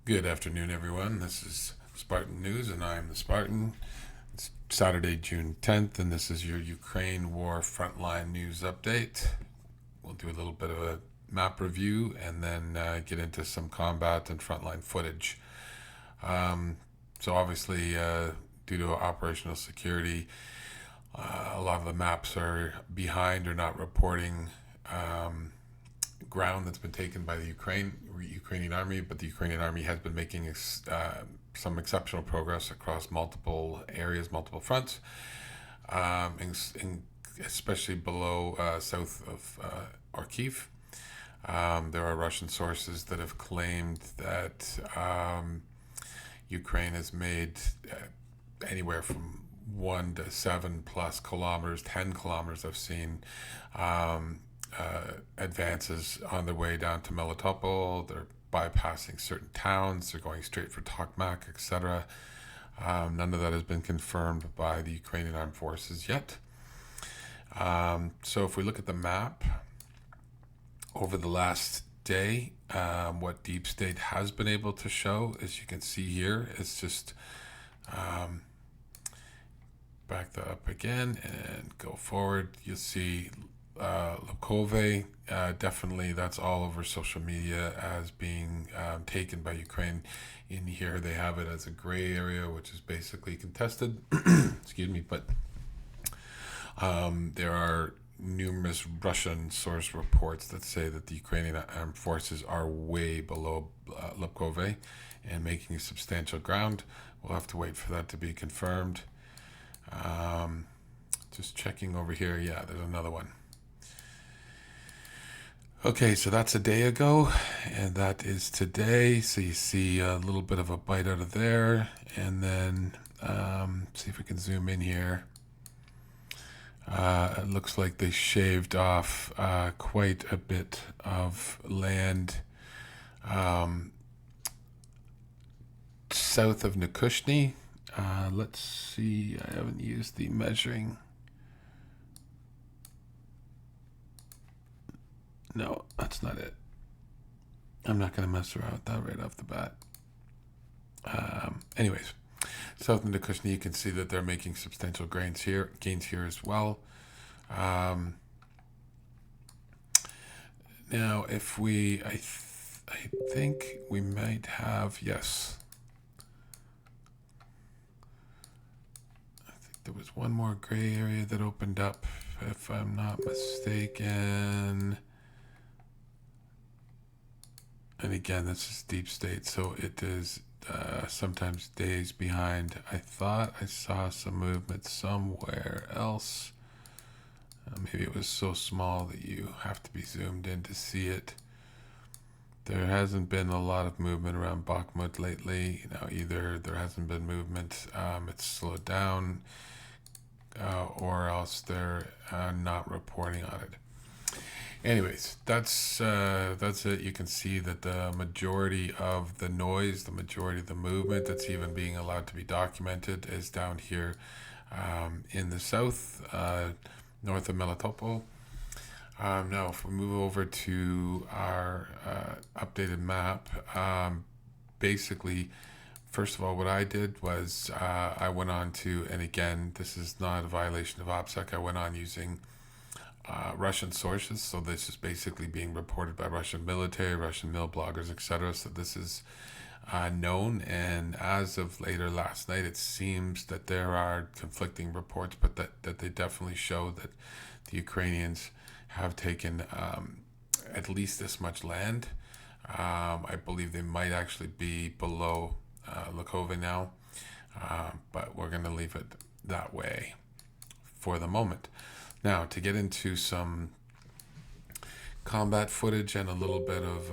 Good afternoon, everyone. This is Spartan News, and I'm the Spartan. It's Saturday, June 10th, and this is your Ukraine War Frontline News Update. We'll do a little bit of a map review and then get into some combat and frontline footage. Um, so, obviously, due to operational security, a lot of the maps are behind or not reporting um, ground that's been taken by the Ukrainian army, but the Ukrainian army has been making some exceptional progress across multiple areas, multiple fronts, especially below south of Kharkiv. There are Russian sources that have claimed that Ukraine has made anywhere from 1 to 7+ kilometers, 10 kilometers. I've seen advances on their way down to Melitopol. They're bypassing certain towns. They're going straight for Tokmak, etc. None of that has been confirmed by the Ukrainian armed forces yet. So if we look at the map over the last day, what Deep State has been able to show, as you can see here, is just back that up again and go forward. You'll see Lukove, definitely that's all over social media as being taken by Ukraine. In here, they have it as a gray area, which is basically contested. Excuse me, but there are numerous Russian source reports that say that the Ukrainian armed forces are way below Lukove and making substantial ground. We'll have to wait for that to be confirmed. Just checking over here. Yeah, there's another one. Okay, so that's a day ago, and that is today. So you see a little bit of a bite out of there, and then see if we can zoom in here. It looks like they shaved off quite a bit of land south of Nikushny. Let's see, I haven't used the measuring. No, that's not it. I'm not going to mess around with that right off the bat. Anyways, south of Nikushny, you can see that they're making substantial gains here as well. Now, if we, I think we might have, yes. I think there was one more gray area that opened up, if I'm not mistaken. And again, this is Deep State, so it is sometimes days behind. I thought I saw some movement somewhere else. Maybe it was so small that you have to be zoomed in to see it. There hasn't been a lot of movement around Bakhmut lately. Either there hasn't been movement, it's slowed down, or else they're not reporting on it. Anyways, that's it. You can see that the majority of the noise, the majority of the movement that's even being allowed to be documented is down here in the south, north of Melitopol. Now, if we move over to our updated map, basically, first of all, what I did was I went on to, and again, this is not a violation of OPSEC, I went on using Russian sources, so this is basically being reported by Russian military, Russian mill bloggers, etc. So this is known, and as of later last night, it seems that there are conflicting reports, but that they definitely show that the Ukrainians have taken at least this much land. I believe they might actually be below Lukove now, but we're going to leave it that way for the moment. Now, to get into some combat footage and a little bit of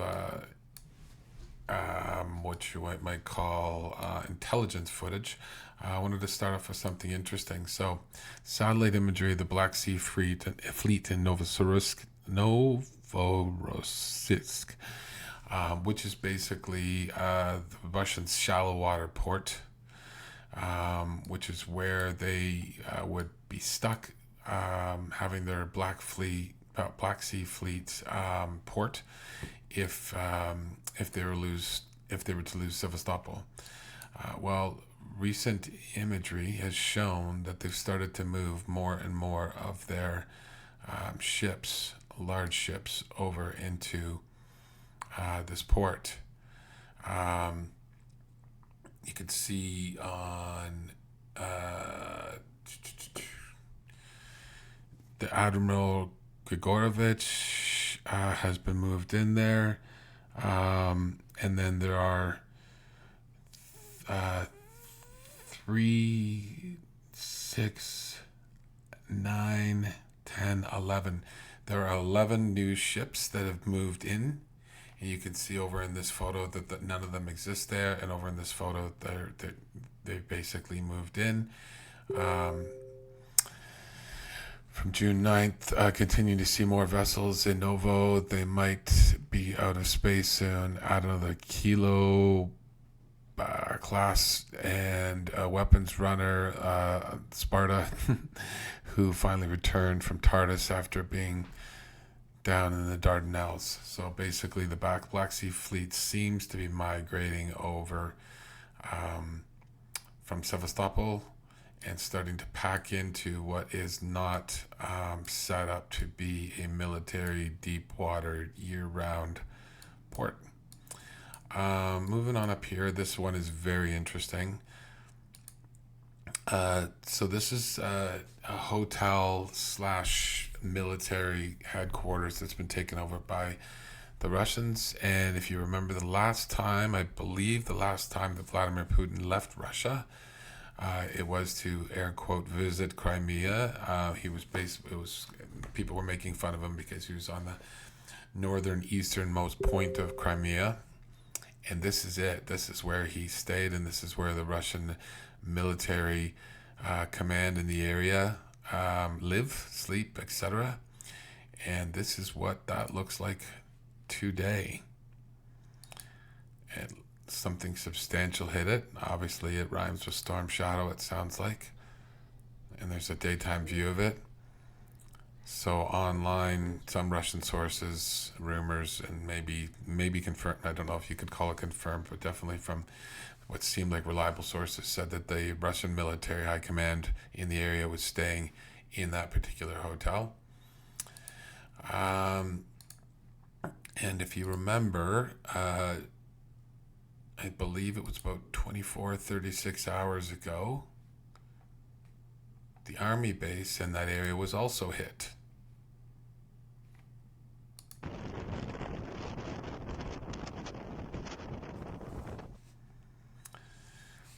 what you might call intelligence footage, I wanted to start off with something interesting. So, satellite imagery of the Black Sea fleet in Novorossiysk, which is basically the Russian shallow water port, which is where they would be stuck having their Black Sea Fleet port if they were if they were to lose Sevastopol. Well, recent imagery has shown that they've started to move more and more of their ships, large ships, over into this port. You could see on the Admiral Grigorovich has been moved in there. And then there are 3, 6, 9, 10, 11. There are 11 new ships that have moved in. And you can see over in this photo that none of them exist there. And over in this photo, they basically moved in. From June 9th, continuing to see more vessels in Novo. They might be out of space soon. Add another Kilo class and a weapons runner, Sparta, who finally returned from Tartus after being down in the Dardanelles. So basically the Black Sea Fleet seems to be migrating over from Sevastopol and starting to pack into what is not set up to be a military deep water year-round port. Moving on up here, this one is very interesting. So this is a hotel / military headquarters that's been taken over by the Russians. And if you remember I believe the last time that Vladimir Putin left Russia, it was to air quote visit Crimea. People were making fun of him because he was on the northern easternmost point of Crimea. And this is it. This is where he stayed, and this is where the Russian military command in the area live, sleep, etc. And this is what that looks like today. And something substantial hit it. Obviously, it rhymes with Storm Shadow, it sounds like. And there's a daytime view of it. So online, some Russian sources, rumors, and maybe confirmed, I don't know if you could call it confirmed, but definitely from what seemed like reliable sources, said that the Russian military high command in the area was staying in that particular hotel. And if you remember, I believe it was about 36 hours ago, the army base in that area was also hit.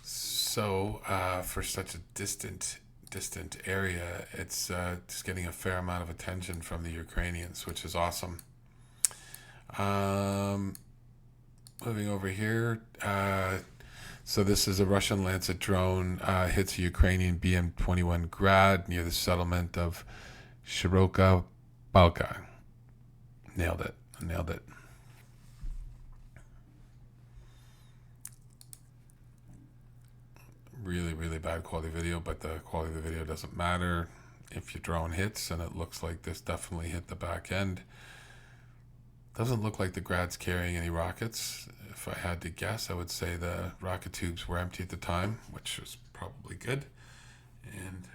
So for such a distant area, it's getting a fair amount of attention from the Ukrainians, which is awesome. Moving over here, so this is a Russian Lancet drone hits a Ukrainian BM-21 Grad near the settlement of Shiroka Balka. Nailed it. Really, really bad quality video, but the quality of the video doesn't matter if your drone hits, and it looks like this definitely hit the back end. Doesn't look like the Grad's carrying any rockets. If I had to guess, I would say the rocket tubes were empty at the time, which was probably good. And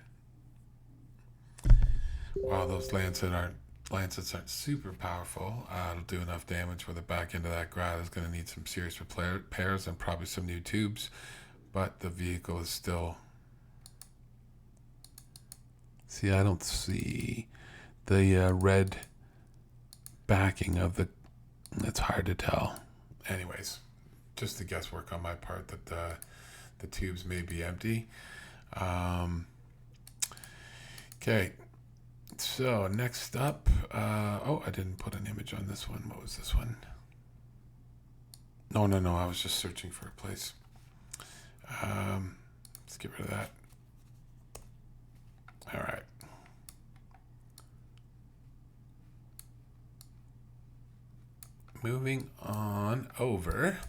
while those Lancets aren't super powerful, it'll do enough damage where the back end of that Grad is going to need some serious repairs and probably some new tubes. But the vehicle is still... See, I don't see the red backing of the... It's hard to tell. Anyways, just the guesswork on my part that the tubes may be empty. Okay, so next up... I didn't put an image on this one. What was this one? No, I was just searching for a place. Let's get rid of that. All right. Moving on over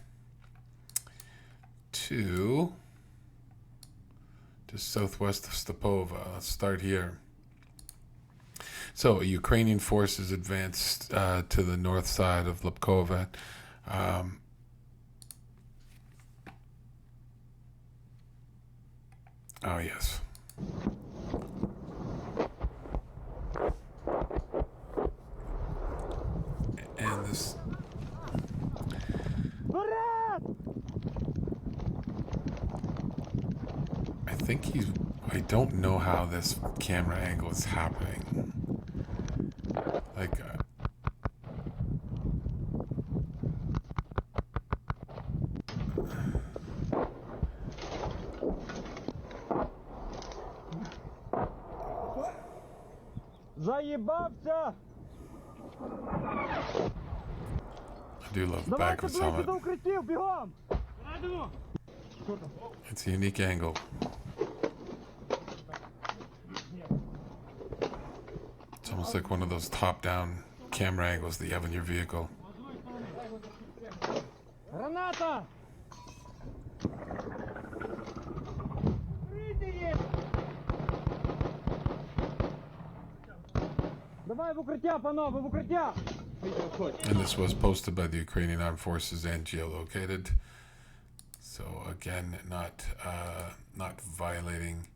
to just southwest of Stepova. Let's start here. So Ukrainian forces advanced to the north side of Lipkova. Oh, yes. And this... I think he's... I don't know how this camera angle is happening. Like... Заебався! I do love the back of his helmet. укриттів, бігом! It's a unique angle. It's almost like one of those top-down camera angles that you have in your vehicle. Граната! Давай в укриття, панове, в укриття! And this was posted by the Ukrainian Armed Forces and geolocated. So again, not violating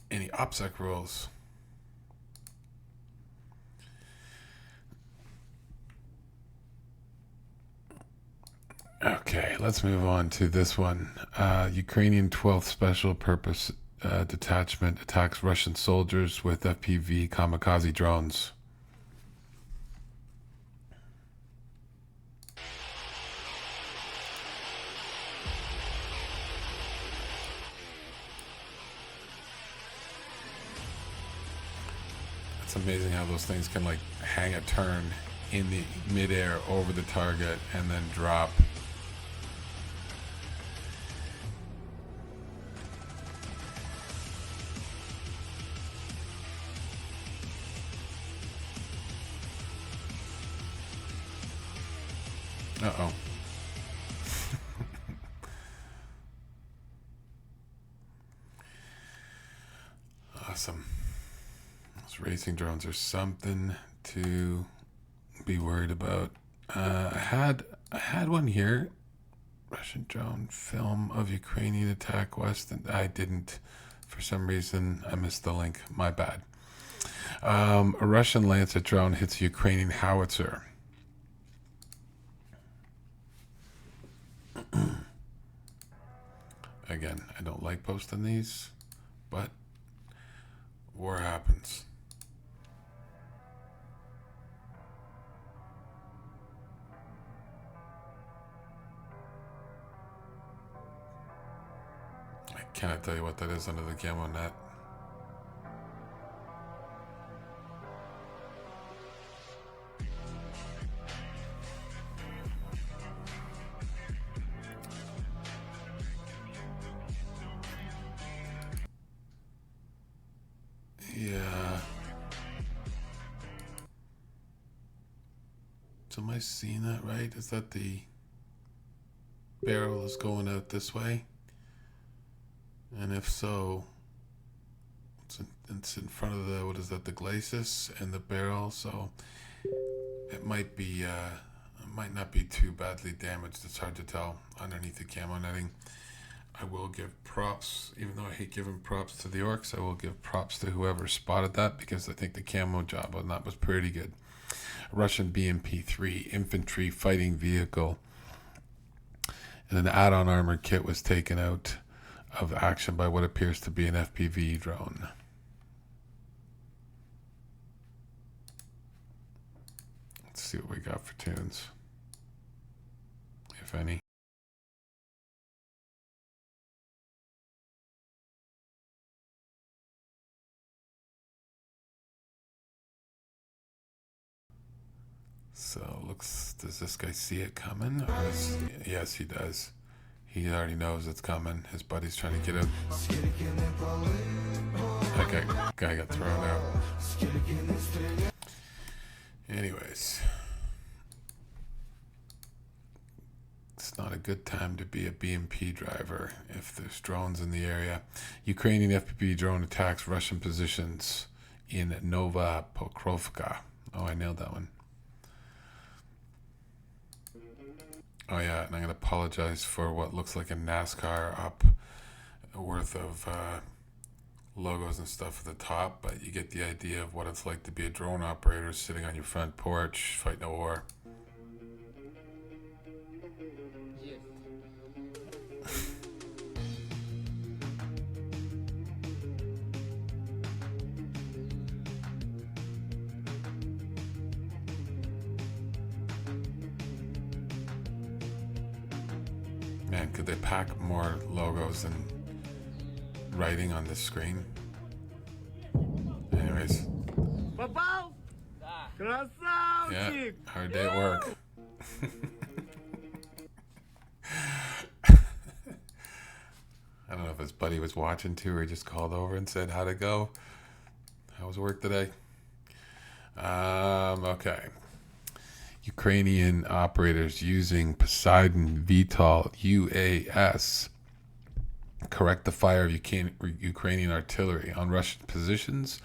any OPSEC rules. Okay, let's move on to this one. Ukrainian 12th Special Purpose Detachment attacks Russian soldiers with FPV kamikaze drones. It's amazing how those things can like hang a turn in the midair over the target and then drop. Uh-oh. Awesome. Those racing drones are something to be worried about. I had one here. Russian drone film of Ukrainian attack west, and I didn't. For some reason, I missed the link. My bad. A Russian Lancet drone hits a Ukrainian howitzer. Again, I don't like posting these, but war happens. I cannot tell you what that is under the camo net. Yeah. So am I seeing that right? Is that the barrel is going out this way? And if so, it's in front of the, what is that, the glacis and the barrel, so it might be, it might not be too badly damaged. It's hard to tell underneath the camo netting. I will give props, even though I hate giving props to the orcs, I will give props to whoever spotted that because I think the camo job on that was pretty good. Russian BMP-3 infantry fighting vehicle and an add-on armor kit was taken out of action by what appears to be an FPV drone. Let's see what we got for tunes, if any. So looks, does this guy see it coming? Or is, yes, he does. He already knows it's coming. His buddy's trying to get out. That guy got thrown out. Anyways. It's not a good time to be a BMP driver if there's drones in the area. Ukrainian FPV drone attacks Russian positions in Nova Pokrovka. Oh, I nailed that one. Oh yeah, and I'm going to apologize for what looks like a NASCAR up worth of logos and stuff at the top, but you get the idea of what it's like to be a drone operator sitting on your front porch fighting a war. Man, could they pack more logos and writing on this screen? Anyways. Попал? Yeah, Красавчик! hard day at work. I don't know if his buddy was watching too, or he just called over and said, how'd it go? How was work today? Okay. Ukrainian operators using Poseidon VTOL UAS correct the fire of Ukrainian artillery on Russian positions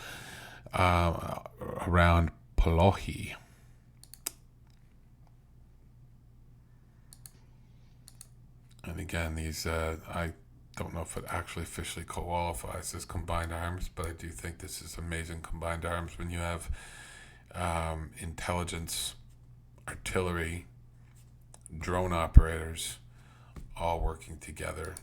around Polohi. And again, these, I don't know if it actually officially qualifies as combined arms, but I do think this is amazing combined arms when you have intelligence, artillery, drone operators all working together.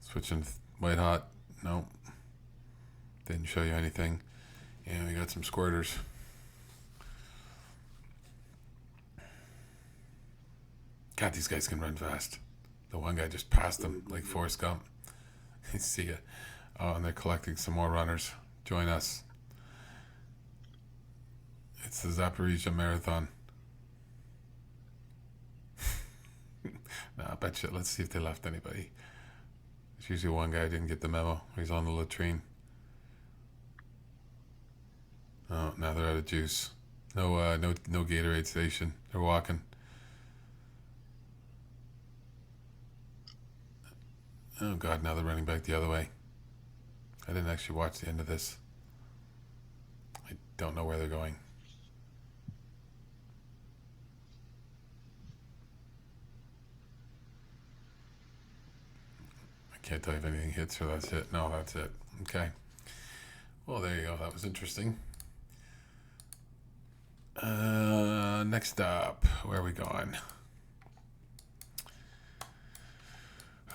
Switching white hot. Nope. Didn't show you anything. And we got some squirters. God, these guys can run fast. The one guy just passed them like Forrest Gump. See ya. Oh, and they're collecting some more runners. Join us. It's the Zaporizhia Marathon. Nah, I bet you. Let's see if they left anybody. There's usually one guy who didn't get the memo. He's on the latrine. Oh, now they're out of juice. No Gatorade station. They're walking. Oh God, now they're running back the other way. I didn't actually watch the end of this. I don't know where they're going. I can't tell you if anything hits or that's it. No, that's it. Okay. Well, there you go. That was interesting. Next up, where are we going?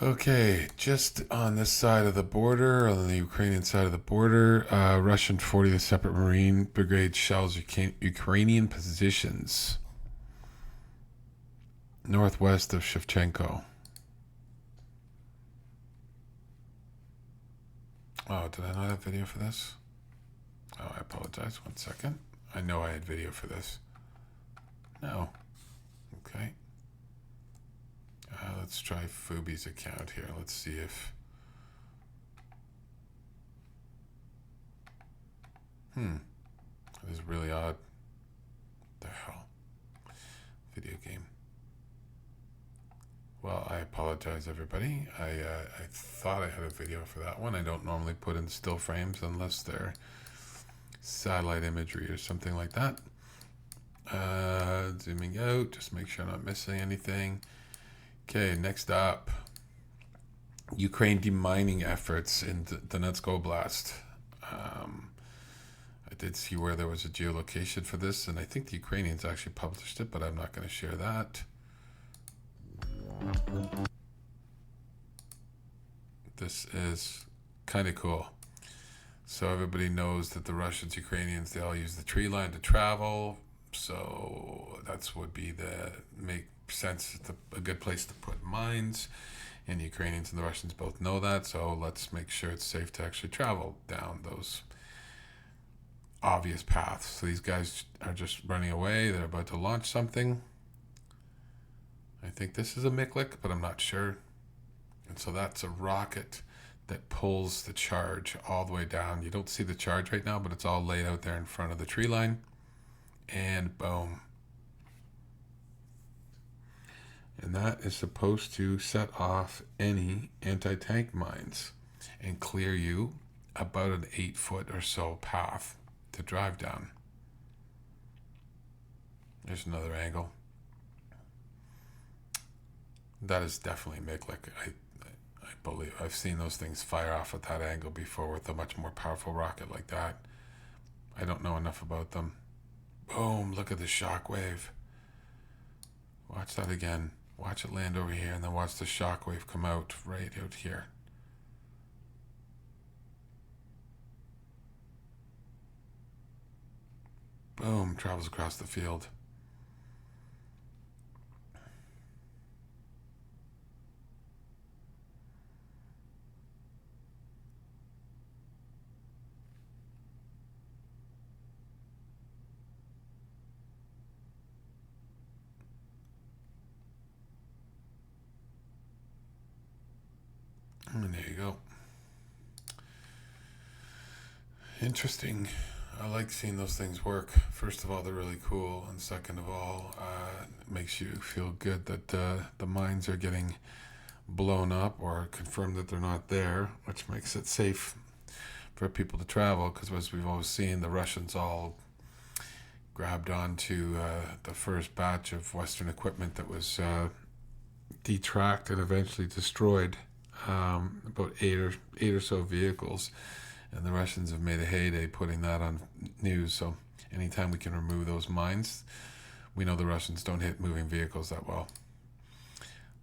Okay, just on this side of the border, on the Ukrainian side of the border, Russian 40th Separate Marine Brigade shells Ukrainian positions northwest of Shevchenko. Oh, did I not have video for this? Oh, I apologize. 1 second. I know I had video for this. No. Okay. Let's try Fubi's account here. Let's see if... That is really odd. The hell? Video game. Well, I apologize, everybody. I thought I had a video for that one. I don't normally put in still frames unless they're satellite imagery or something like that. Zooming out, just make sure I'm not missing anything. Okay, next up. Ukraine demining efforts in Donetsk Oblast. I did see where there was a geolocation for this, and I think the Ukrainians actually published it, but I'm not going to share that. This is kind of cool. So everybody knows that the Russians, Ukrainians, they all use the tree line to travel. So that's would be make sense. It's a good place to put mines. And the Ukrainians and the Russians both know that. So let's make sure it's safe to actually travel down those obvious paths. So these guys are just running away. They're about to launch something. I think this is a Miklik, but I'm not sure. And so that's a rocket that pulls the charge all the way down. You don't see the charge right now, but it's all laid out there in front of the tree line. And boom. And that is supposed to set off any anti-tank mines and clear you about an 8-foot or so path to drive down. There's another angle. That is definitely MiG. Like I believe I've seen those things fire off at that angle before with a much more powerful rocket like that. I don't know enough about them. Boom, look at the shock wave. Watch that again. Watch it land over here and then watch the shock wave come out right out here. Boom, travels across the field. And there you go. Interesting. I like seeing those things work. First of all, they're really cool. And second of all, it makes you feel good that the mines are getting blown up or confirmed that they're not there, which makes it safe for people to travel. Because as we've always seen, the Russians all grabbed onto the first batch of Western equipment that was detracked and eventually destroyed. About eight or so vehicles, and the Russians have made a heyday putting that on news. So anytime we can remove those mines, we know the Russians don't hit moving vehicles that well.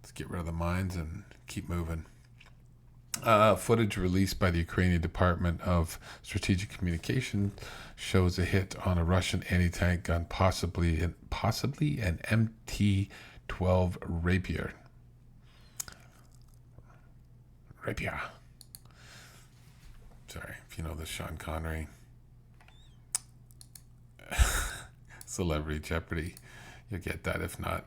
Let's get rid of the mines and keep moving. Footage released by the Ukrainian Department of Strategic Communication shows a hit on a Russian anti-tank gun, possibly an MT-12 Rapier. Sorry, if you know the Sean Connery Celebrity Jeopardy, you'll get that. If not,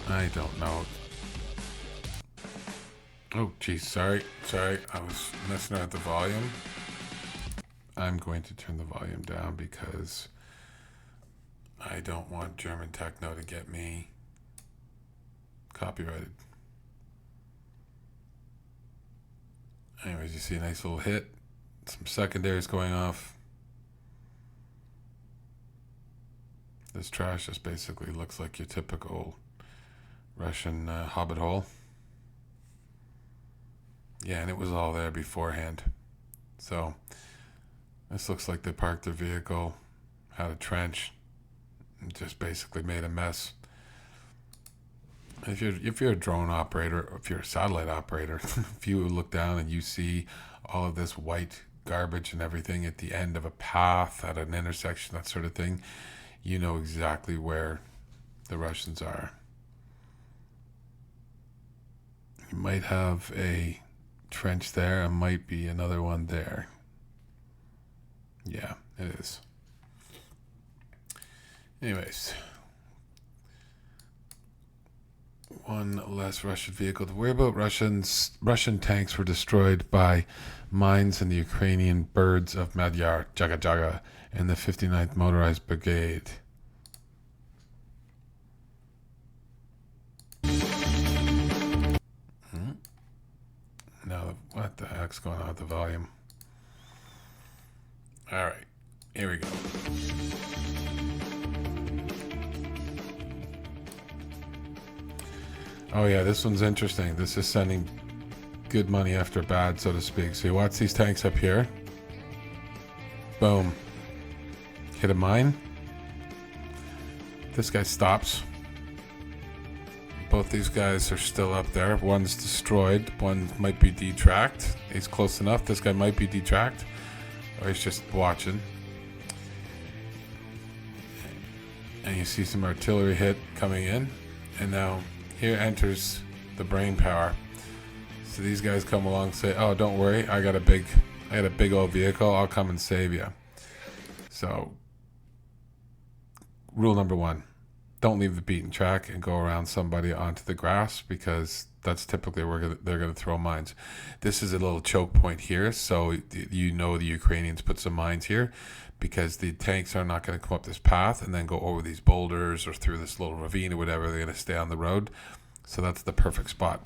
I don't know. Oh, geez, sorry. I was messing around with the volume. I'm going to turn the volume down because I don't want German techno to get me copyrighted. Anyways, you see a nice little hit. Some secondaries going off. This trash just basically looks like your typical Russian hobbit hole. Yeah, and it was all there beforehand. So this looks like they parked their vehicle, had a trench, and just basically made a mess. If you're a drone operator, or if you're a satellite operator, if you look down and you see all of this white garbage and everything at the end of a path, at an intersection, that sort of thing, you know exactly where the Russians are. You might have a trench there, and might be another one there. Yeah, it is. Anyways, one less Russian vehicle to worry about. Russian tanks were destroyed by mines in the Ukrainian Birds of Magyar Jaga Jaga and the 59th Motorized Brigade. Now, what the heck's going on with the volume? All right, here we go. Oh yeah, this one's interesting. This is sending good money after bad, so to speak. So you watch these tanks up here. Boom. Hit a mine. This guy stops. Both these guys are still up there. One's destroyed. One might be detracked. He's close enough. This guy might be detracked. Or he's just watching. And you see some artillery hit coming in. And now here enters the brain power. So these guys come along and say, "Oh, don't worry, I got a big old vehicle. I'll come and save you." So, rule number one: don't leave the beaten track and go around somebody onto the grass, because that's typically where they're going to throw mines. This is a little choke point here, so you know the Ukrainians put some mines here because the tanks are not going to come up this path and then go over these boulders or through this little ravine or whatever. They're going to stay on the road. So that's the perfect spot.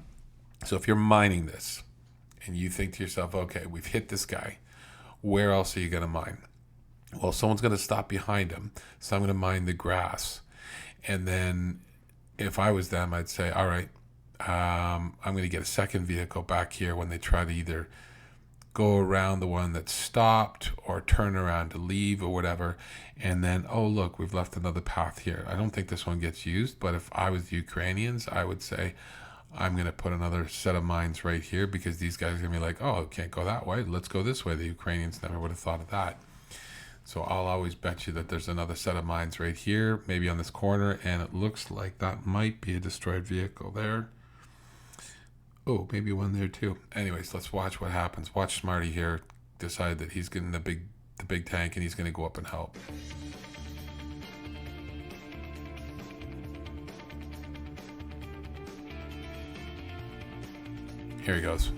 So if you're mining this and you think to yourself, okay, we've hit this guy, where else are you going to mine? Well, someone's going to stop behind him, so I'm going to mine the grass. And then if I was them, I'd say, all right, I'm going to get a second vehicle back here when they try to either go around the one that stopped or turn around to leave or whatever. And then, oh, look, we've left another path here. I don't think this one gets used, but if I was the Ukrainians, I would say, I'm going to put another set of mines right here, because these guys are going to be like, oh, can't go that way. Let's go this way. The Ukrainians never would have thought of that. So I'll always bet you that there's another set of mines right here, maybe on this corner, and it looks like that might be a destroyed vehicle there. Oh, maybe one there too. Anyways, let's watch what happens. Watch Smarty here decide that he's getting the big tank and he's going to go up and help. Here he goes.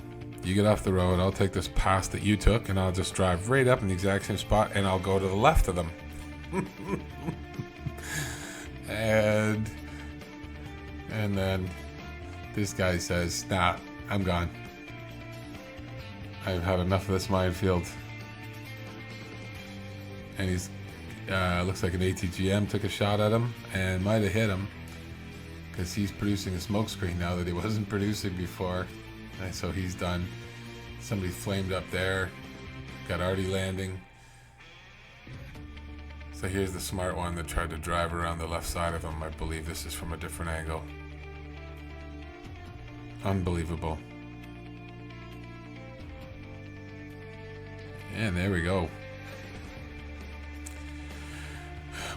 You get off the road, I'll take this pass that you took, and I'll just drive right up in the exact same spot, and I'll go to the left of them. and then this guy says, nah, I'm gone. I've had enough of this minefield. And he's, looks like an ATGM took a shot at him and might have hit him, because he's producing a smoke screen now that he wasn't producing before. And so he's done. Somebody flamed up there, got Artie landing. So here's the smart one that tried to drive around the left side of him. I believe this is from a different angle. Unbelievable. And there we go.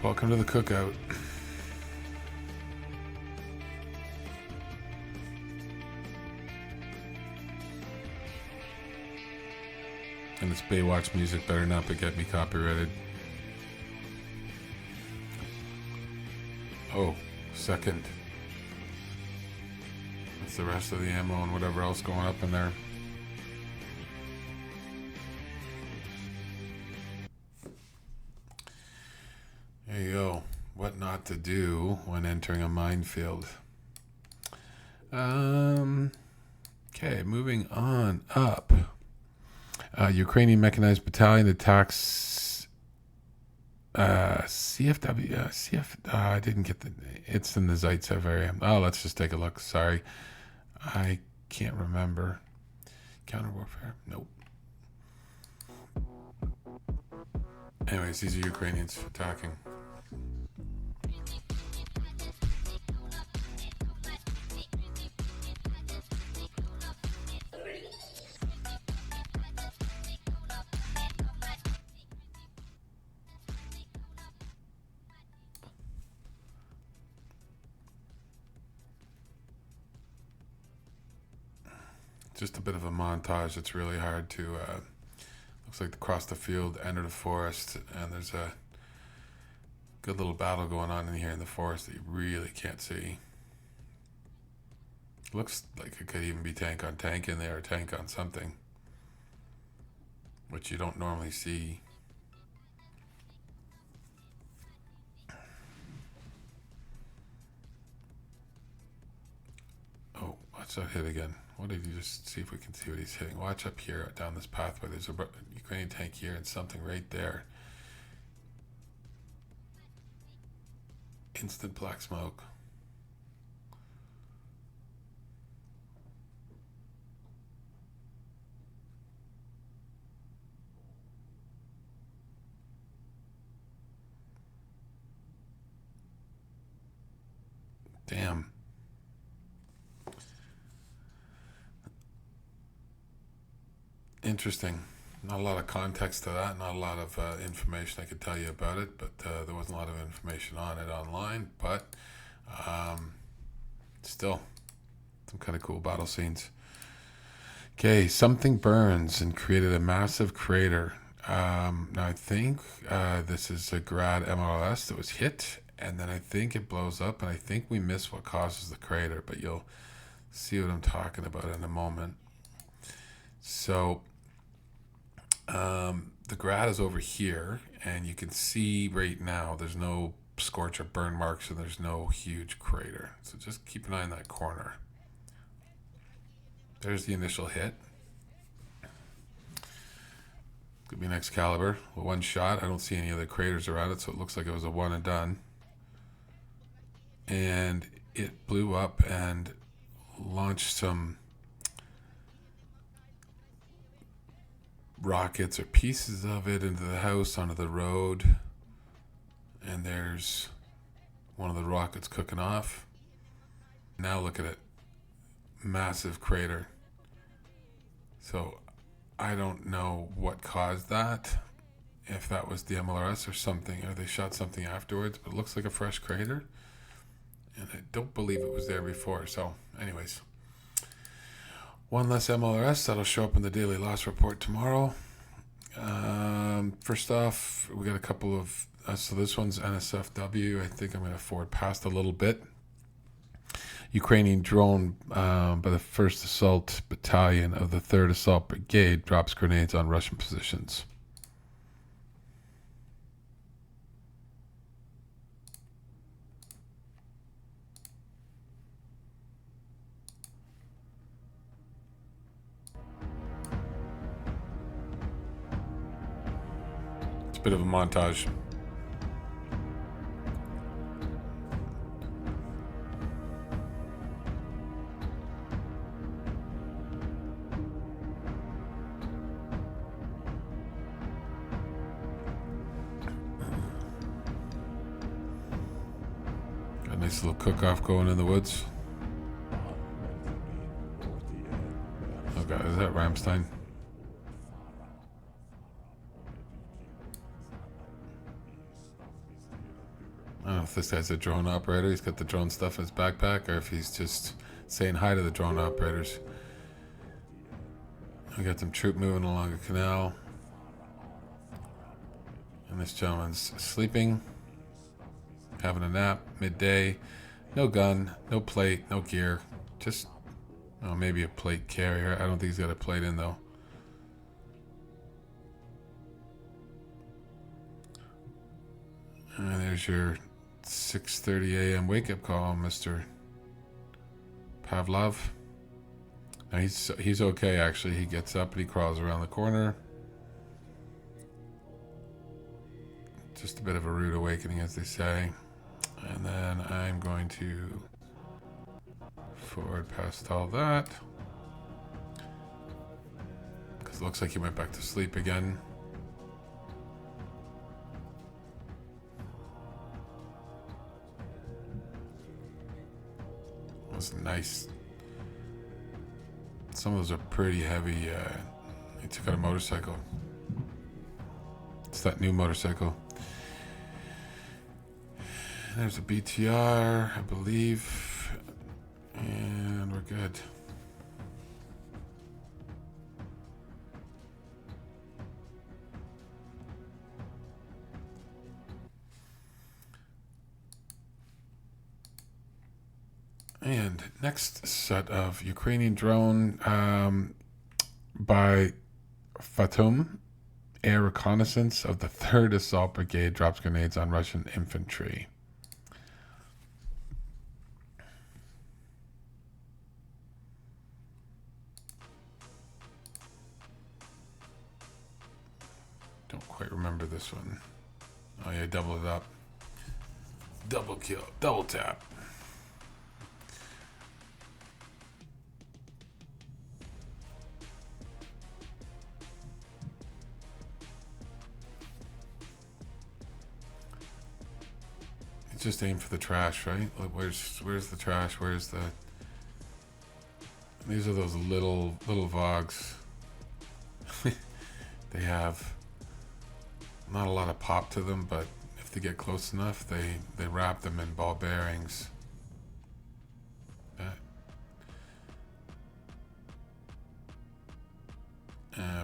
Welcome to the cookout. And this Baywatch music better not get me copyrighted. Oh, second. That's the rest of the ammo and whatever else going up in there. There you go. What not to do when entering a minefield. Okay, moving on up. Ukrainian Mechanized Battalion attacks CFW. I didn't get the. It's in the Zaitsev area. Oh, let's just take a look. Sorry, I can't remember. Counter warfare. Nope. Anyways, these are Ukrainians attacking. Just a bit of a montage. It's really hard to, looks like across the field, enter the forest, and there's a good little battle going on in here in the forest that you really can't see. Looks like it could even be tank on tank in there, or tank on something, which you don't normally see. Oh, watch that hit again. What did you just see if we can see what he's hitting? Watch up here down this pathway. There's a Ukrainian tank here and something right there. Instant black smoke. Damn. Interesting. Not a lot of context to that, not a lot of information I could tell you about it, but there wasn't a lot of information on it online, but still some kind of cool battle scenes. Okay, something burns and created a massive crater. Now I think this is a Grad MLS that was hit, and then I think it blows up, and I think we miss what causes the crater, but you'll see what I'm talking about in a moment. So the grad is over here, and you can see right now there's no scorch or burn marks, and there's no huge crater. So just keep an eye on that corner. There's the initial hit. Could be an Excalibur. One shot. I don't see any other craters around it, so it looks like it was a one and done. And it blew up and launched some rockets or pieces of it into the house, onto the road. And there's one of the rockets cooking off. Now look at it. Massive crater. So I don't know what caused that. If that was the MLRS or something, or they shot something afterwards, but it looks like a fresh crater. And I don't believe it was there before. So anyways, one less MLRS. That'll show up in the daily loss report tomorrow. First off, we got a couple of, so this one's NSFW. I think I'm going to forward past a little bit. Ukrainian drone by the 1st Assault Battalion of the 3rd Assault Brigade drops grenades on Russian positions. It's a bit of a montage. Nice little cook-off going in the woods. Oh god, is that Ramstein? I don't know if this guy's a drone operator. He's got the drone stuff in his backpack, or if he's just saying hi to the drone operators. We got some troop moving along a canal. And this gentleman's sleeping. Having a nap, midday, no gun, no plate, no gear, just maybe a plate carrier. I don't think he's got a plate in though. And there's your 6:30 a.m. wake-up call, Mr. Pavlov. Now he's okay actually. He gets up and he crawls around the corner. Just a bit of a rude awakening, as they say. And then I'm going to forward past all that, because it looks like he went back to sleep again. That was nice. Some of those are pretty heavy. He took out a motorcycle. It's that new motorcycle. There's a BTR, I believe, and we're good. And next set of Ukrainian drone by Fatum. Air reconnaissance of the 3rd Assault Brigade drops grenades on Russian infantry. Don't quite remember this one. Oh yeah, double it up. Double kill, double tap. Just aim for the trash, right? Like where's the trash? Where's the? These are those little Vogs. They have not a lot of pop to them, but if they get close enough, they wrap them in ball bearings.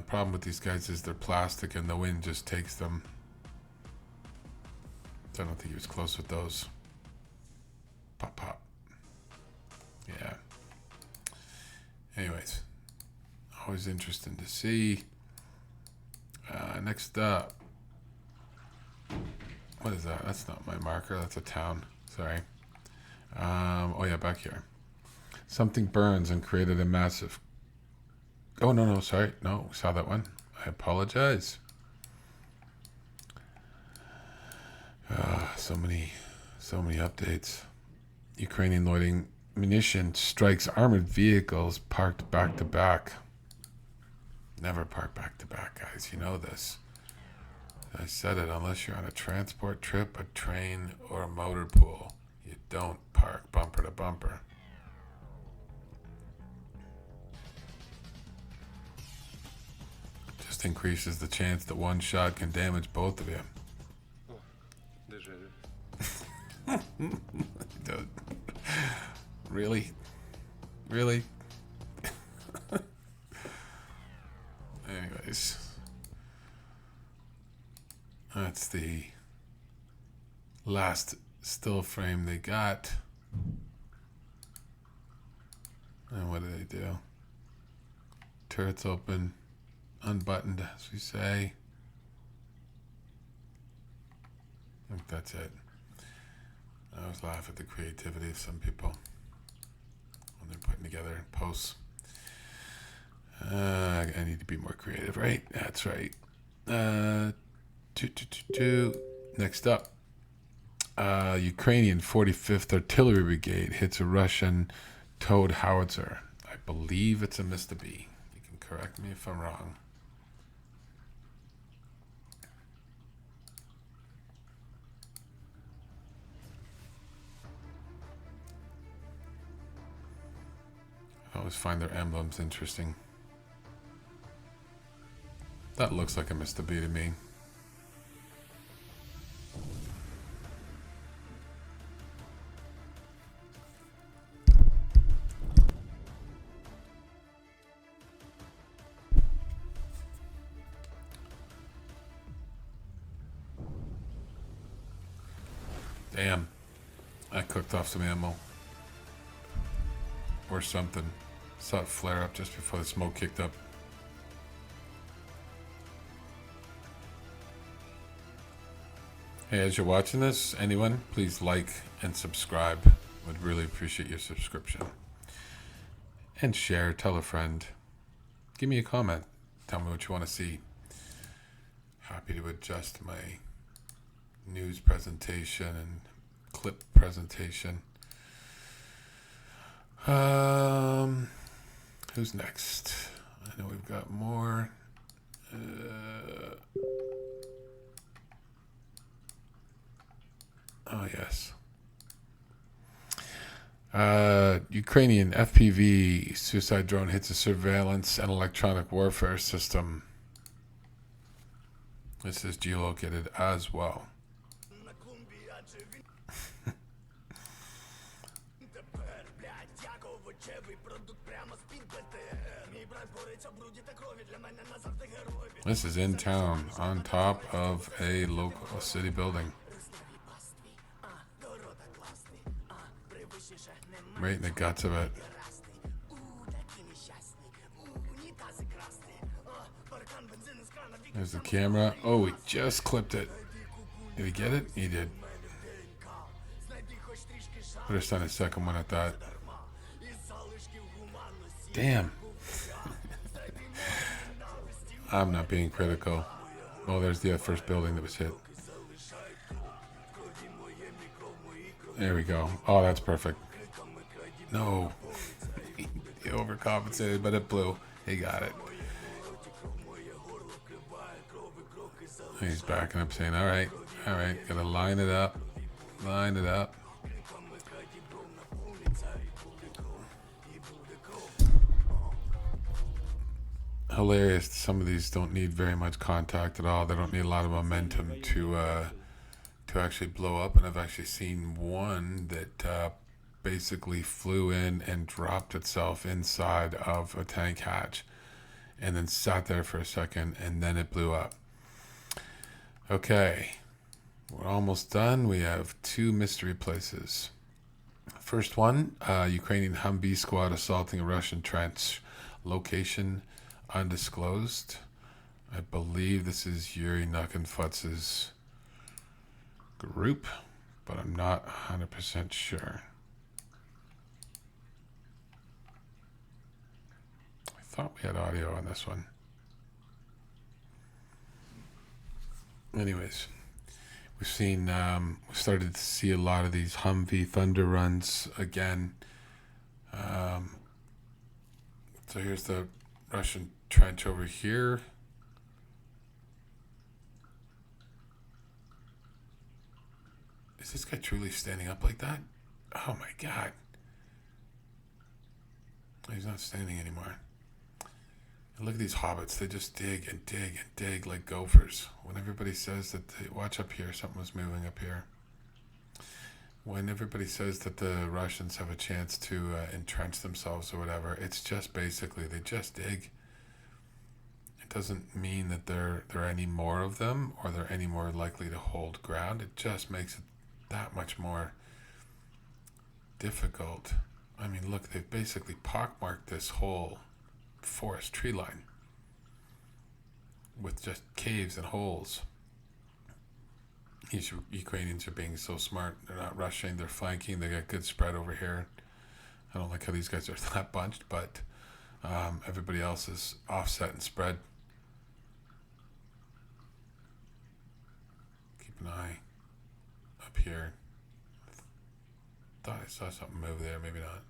Problem with these guys is they're plastic, and the wind just takes them. I don't think he was close with those. Pop, pop. Yeah. Anyways, always interesting to see. Next up. What is that? That's not my marker. That's a town. Sorry. Oh, yeah, back here. Something burns and created a massive... Oh, no, sorry. No, we saw that one. I apologize. So many updates. Ukrainian loading munition strikes armored vehicles parked back to back. Never park back to back, guys. You know this. I said it, unless you're on a transport trip, a train, or a motor pool. You don't park bumper to bumper. Just increases the chance that one shot can damage both of you. Dude. Really? Really? Anyways. That's the last still frame they got. And what do they do? Turrets open, unbuttoned, as we say. I think that's it. I always laugh at the creativity of some people when they're putting together posts. I need to be more creative, right? That's right. Next up, Ukrainian 45th Artillery Brigade hits a Russian towed howitzer. I believe it's a Mr. B. You can correct me if I'm wrong. I always find their emblems interesting. That looks like a Mr. B to me. Damn. I cooked off some ammo. Or something. Saw it flare up just before the smoke kicked up. Hey, as you're watching this, anyone, please like and subscribe. Would really appreciate your subscription. And share, tell a friend. Give me a comment. Tell me what you want to see. Happy to adjust my news presentation and clip presentation. Who's next? I know we've got more. Oh, yes. Ukrainian FPV suicide drone hits a surveillance and electronic warfare system. This is geolocated as well. This is in town, on top of a local city building. Right in the guts of it. There's the camera. Oh, we just clipped it. Did he get it? He did. Would have done a second one at that. Damn. I'm not being critical. Oh, there's the first building that was hit. There we go. Oh, that's perfect. No. He overcompensated, but it blew. He got it. He's backing up saying, all right, gotta line it up. Line it up. Hilarious. Some of these don't need very much contact at all. They don't need a lot of momentum to actually blow up. And I've actually seen one that basically flew in and dropped itself inside of a tank hatch and then sat there for a second and then it blew up. Okay. We're almost done. We have 2 mystery places. First one, Ukrainian Humvee squad assaulting a Russian trench. Location undisclosed. I believe this is Yuri Nukenfutz's group, but I'm not 100% sure. I thought we had audio on this one. Anyways, we've seen, we started to see a lot of these Humvee Thunder runs again. So here's the Russian trench over here. Is this guy truly standing up like that? Oh my God. He's not standing anymore. And look at these hobbits. They just dig and dig and dig like gophers. When everybody says that they, watch up here, something was moving up here. When everybody says that the Russians have a chance to entrench themselves or whatever, it's just basically they just dig. It doesn't mean that there are any more of them or they're any more likely to hold ground. It just makes it that much more difficult. I mean, look, they've basically pockmarked this whole forest tree line with just caves and holes. These Ukrainians are being so smart. They're not rushing. They're flanking. They got good spread over here. I don't like how these guys are that bunched, but everybody else is offset and spread. Keep an eye up here. Thought I saw something move there. Maybe not.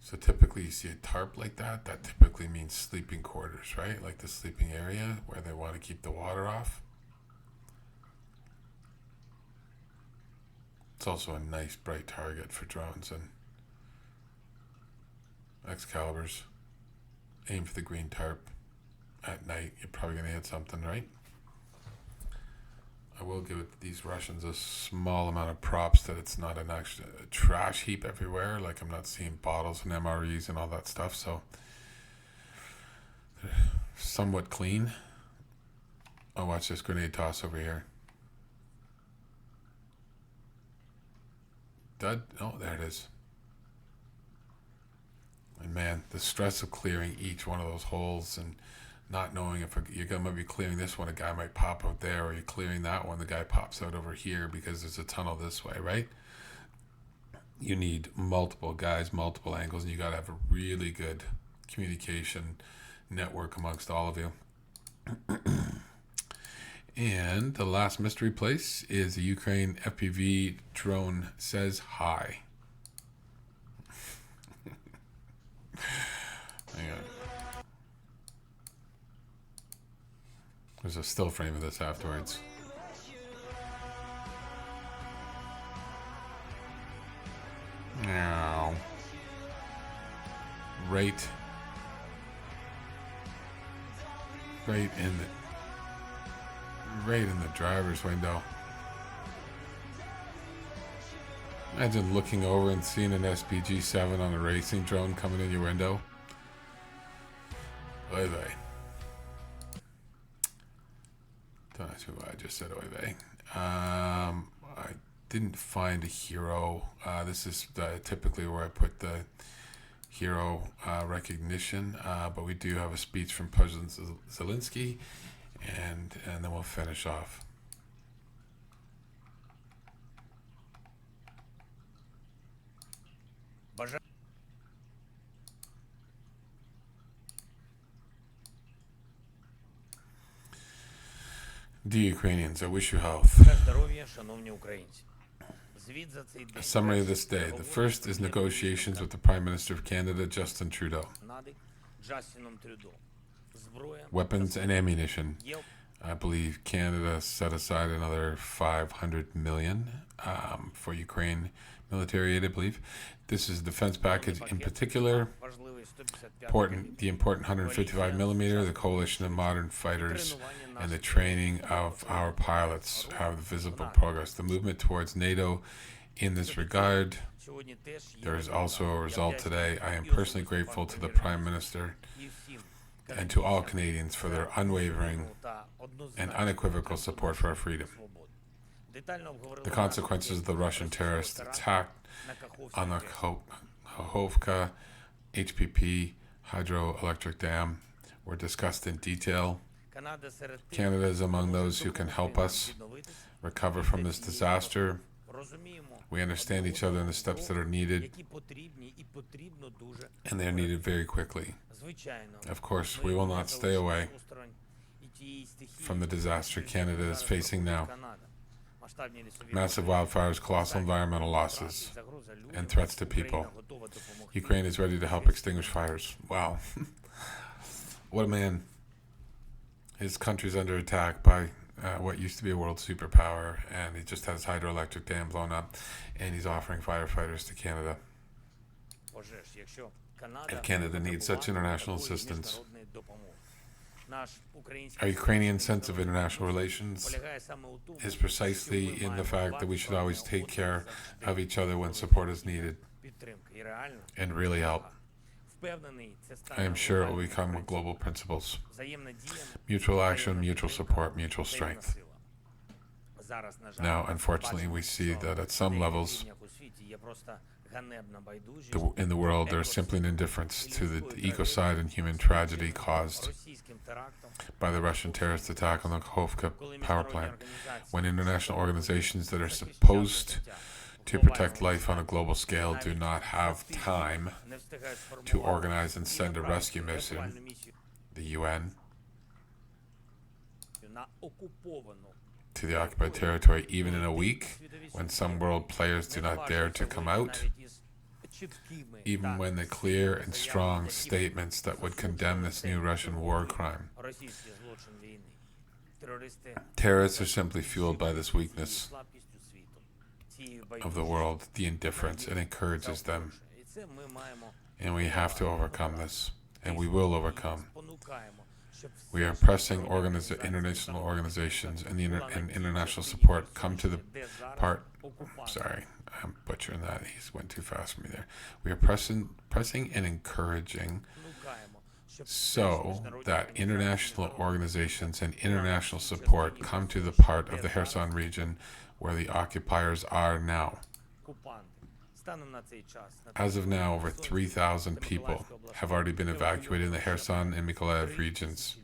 So typically you see a tarp like that. That typically means sleeping quarters, right? Like the sleeping area where they want to keep the water off. It's also a nice bright target for drones and Excaliburs. Aim for the green tarp at night. You're probably going to hit something, right? I will give these Russians a small amount of props that it's not an actual trash heap everywhere. Like I'm not seeing bottles and MREs and all that stuff. So they're somewhat clean. Oh, watch this grenade toss over here. Dud? Oh, there it is. And man, the stress of clearing each one of those holes and not knowing if you're going to be clearing this one, a guy might pop out there, or you're clearing that one, the guy pops out over here because there's a tunnel this way, right? You need multiple guys, multiple angles, and you got to have a really good communication network amongst all of you. And the last mystery place is the Ukraine FPV drone says hi. Hang on. There's a still frame of this afterwards. Now, right in the driver's window. Imagine looking over and seeing an SPG-7 on a racing drone coming in your window. Oy vey. Don't ask me why I just said oy vey. I didn't find a hero. This is typically where I put the hero recognition, but we do have a speech from President Zelensky, and then we'll finish off. Dear Ukrainians, I wish you health. A summary of this day. The first is negotiations with the Prime Minister of Canada, Justin Trudeau. Weapons and ammunition. I believe Canada set aside another $500 million for Ukraine military aid, I believe. This is a defense package in particular. The important 155 millimeter, the coalition of modern fighters, and the training of our pilots have visible progress. The movement towards NATO in this regard. There is also a result today. I am personally grateful to the Prime Minister and to all Canadians for their unwavering and unequivocal support for our freedom. The consequences of the Russian terrorist attack on the Kakhovka HPP hydroelectric dam were discussed in detail. Canada is among those who can help us recover from this disaster. We understand each other and the steps that are needed, and they are needed very quickly. Of course, we will not stay away from the disaster Canada is facing now. Massive wildfires, colossal environmental losses, and threats to people. Ukraine is ready to help extinguish fires. Wow. What a man. His country's under attack by what used to be a world superpower, and he just has hydroelectric dam blown up, and he's offering firefighters to Canada. If Canada needs such international assistance, our Ukrainian sense of international relations is precisely in the fact that we should always take care of each other when support is needed and really help. I am sure it will become global principles. Mutual action, mutual support, mutual strength. Now, unfortunately, we see that at some levels in the world, there is simply an indifference to the ecocide and human tragedy caused by the Russian terrorist attack on the Kakhovka power plant, when international organizations that are supposed to protect life on a global scale do not have time to organize and send a rescue mission, the UN, to the occupied territory, even in a week, when some world players do not dare to come out, even when the clear and strong statements that would condemn this new Russian war crime. Terrorists are simply fueled by this weakness of the world, the indifference. It encourages them. And we have to overcome this, and we will overcome. We are pressing international organizations and international support come to the part. Sorry, I'm butchering that. He went too fast for me there. We are pressing and encouraging so that international organizations and international support come to the part of the Kherson region where the occupiers are now. As of now, over 3,000 people have already been evacuated in the Kherson and Mykolaiv regions.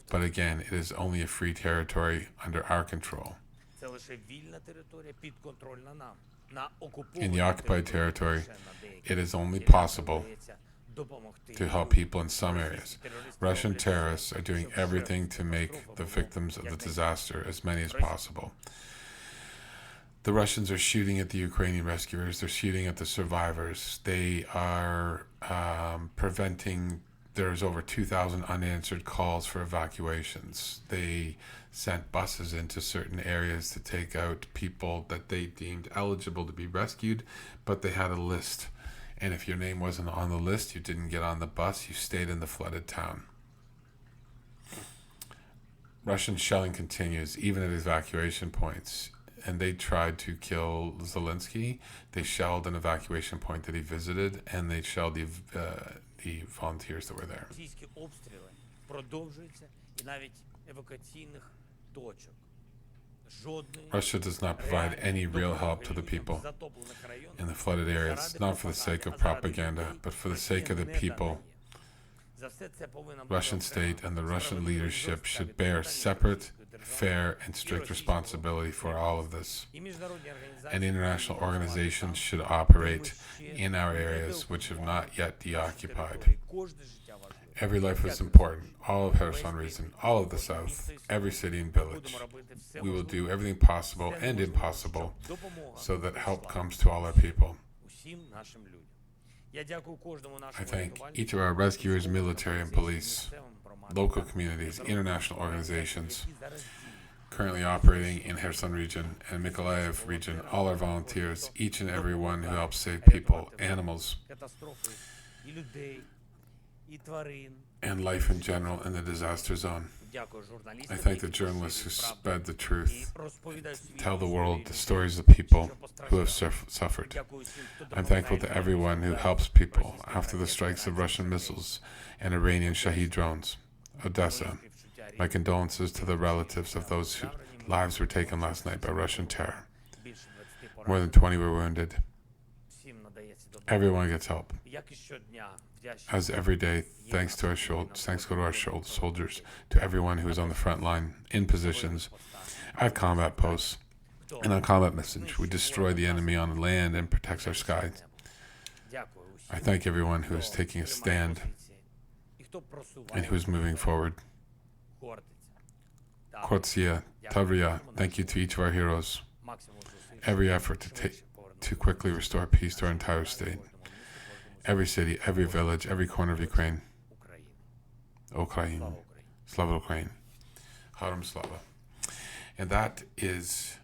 But again, it is only a free territory under our control. In the occupied territory, it is only possible to help people in some areas. Russian terrorists are doing everything to make the victims of the disaster as many as possible. The Russians are shooting at the Ukrainian rescuers. They're shooting at the survivors. They are preventing. There's over 2,000 unanswered calls for evacuations. They sent buses into certain areas to take out people that they deemed eligible to be rescued, but they had a list. And if your name wasn't on the list, you didn't get on the bus, you stayed in the flooded town. Russian shelling continues, even at evacuation points. And they tried to kill Zelensky. They shelled an evacuation point that he visited, and they shelled the volunteers that were there. Russia does not provide any real help to the people in the flooded areas, not for the sake of propaganda, but for the sake of the people. Russian state and the Russian leadership should bear separate, fair, and strict responsibility for all of this. And international organizations should operate in our areas which have not yet deoccupied. Every life is important. All of Kherson region, all of the south, every city and village. We will do everything possible and impossible so that help comes to all our people. I thank each of our rescuers, military and police, local communities, international organizations currently operating in Kherson region and Mykolaiv region, all our volunteers, each and every one who helps save people, animals, і тварин. and life in general in the disaster zone. Дякую I журналістам, thank the які journalists who поширюють spread the правду truth, і розповідають світлі tell the world the історії stories of людей, people що who have постраждали. suffered. Дякую всім, хто I'm допомагає thankful to людям, everyone who що helps people російських after the ракет, strikes of Russian іранських missiles and Iranian Shahed drones. Odessa, Мої співчуття my рідним, condolences to the relatives of those whose lives were taken last night by Russian terror. більше 20 More than поранених. 20 were wounded. Всім надається допомога. Everyone gets help. Як і щодня, вдячність As every day, thanks to our thanks go to our soldiers, to everyone who is on the front line, in positions, at combat posts, and on combat missions. We destroy the enemy on land and protects our skies. Дякую усім, I thank everyone who is хто taking a тримає stand позиції і хто просуває and who is moving forward. Хортиця. Так, Kortsia, Tavria, thank you to each of our heroes. максимум зусиль, Every effort to швидше повернути to quickly restore peace to our entire state. кожному місту, кожному Every city, every village, every corner of Ukraine. Україні. Ukraine. Слава Україні. Slava Ukraine. Haram Slava. And that is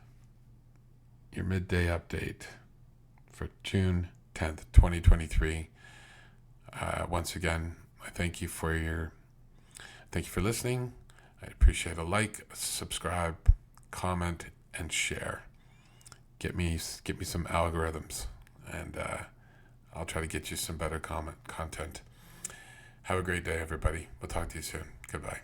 your midday update for June 10th, 2023. Once again, I thank you for listening. I appreciate a like, a subscribe, comment, and share. Get me some algorithms, and I'll try to get you some better content. Have a great day, everybody. We'll talk to you soon. Goodbye.